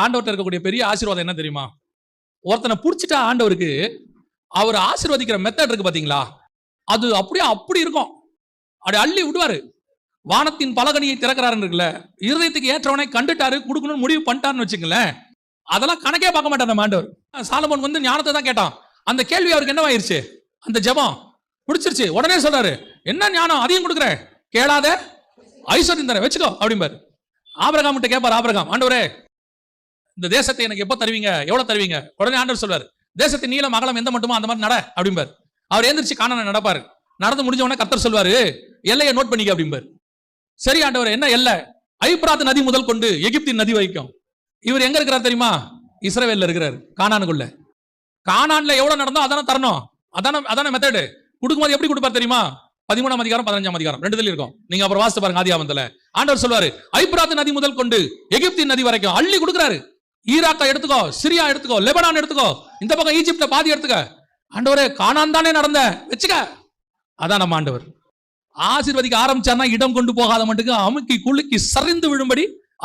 ஆண்டவர்கிட்ட இருக்கக்கூடிய பெரிய ஆசீர்வாதம் என்ன தெரியுமா? ஒருத்தனை பிடிச்சிட்டா ஆண்டவருக்கு அவர் ஆசீர்வதிக்கிற மெத்தட் இருக்கு பாத்தீங்களா, அது அப்படியே அப்படி இருக்கும். அப்படி அள்ளி விடுவாரு. வானத்தின் பலகனியை திறக்கிறாருன்னு இருக்குல்ல, இருதயத்துக்கு ஏற்றவனை கண்டுட்டாரு, கொடுக்கணும்னு முடிவு பண்ணிட்டாருன்னு வச்சுங்களேன், அதெல்லாம் கணக்கே பார்க்க மாட்டார் நம்ம ஆண்டவர். சாலமோன் வந்து ஞானத்தை தான் கேட்டான். அந்த கேள்வி அவருக்கு என்னவாயிருச்சு? அந்த ஜெபம் பிடிச்சிருச்சு. உடனே சொல்றாரு, என்ன ஞானம் அதையும் கொடுக்குறேன், கேளாத ஐஸ்வர்யம் தரேன் வச்சுக்கோ அப்படிம்பாரு. ஆபிரகாம் கிட்ட கேட்பார், ஆபிரகாம், ஆண்டவரே இந்த தேசத்தை எனக்கு எப்போ தருவீங்க, எவ்வளவு தருவீங்க? உடனே ஆண்டவர் சொல்வார், தேசத்தின் நீளம் அகலம் எந்த மட்டுமோ அந்த மாதிரி நட அப்படிம்பார். அவர் எந்திரிச்சு கானானை நடப்பாரு. நடந்து முடிஞ்ச உடனே கர்த்தர் சொல்வாரு, எல்லையை நோட் பண்ணிக்க அப்படிம்பார். சரி ஆண்டவர், என்ன எல்லை? ஐபிராத் நதி முதல் கொண்டு எகிப்தின் நதி வரைக்கும். இவர் எங்க இருக்கிறார் தெரியுமா? இஸ்ரவேல்ல இருக்கிறார், கானானுக்குள்ள. கானான்ல எவ்வளவு நடந்தோ அதான தரணும், அதான மெத்தடு. கொடுக்கும்போது எப்படி கொடுப்பார் தெரியுமா? 13ஆம் அதிகாரம் 15ஆம் அதிகாரம் ரெண்டுல இருக்கும். நீங்க அப்புறம் வாசித்து பாருங்க ஆதியாகமத்துல. ஆண்டவர் சொல்வாரு, ஐபிராத் நதி முதல் கொண்டு எகிப்தின் நதி வரைக்கும் அள்ளி கொடுக்குறாரு. ஈராக்கை எடுத்துக்கோ, சிரியா எடுத்துக்கோ, லெபனான் எடுத்துக்கோ, இந்த பக்கம் ஈஜிப்ட பாதி எடுத்துக்க. ஆண்டவரே கானான் தானே நடந்த வச்சுக்க. அதான் நம்ம ஆண்டவர். ஆசீர்வதிக்க ஆரம்பிச்சார்னா இடம் கொண்டு போகாத மட்டுக்கு அமுக்கி குலுக்கி சரிந்து விழும்படி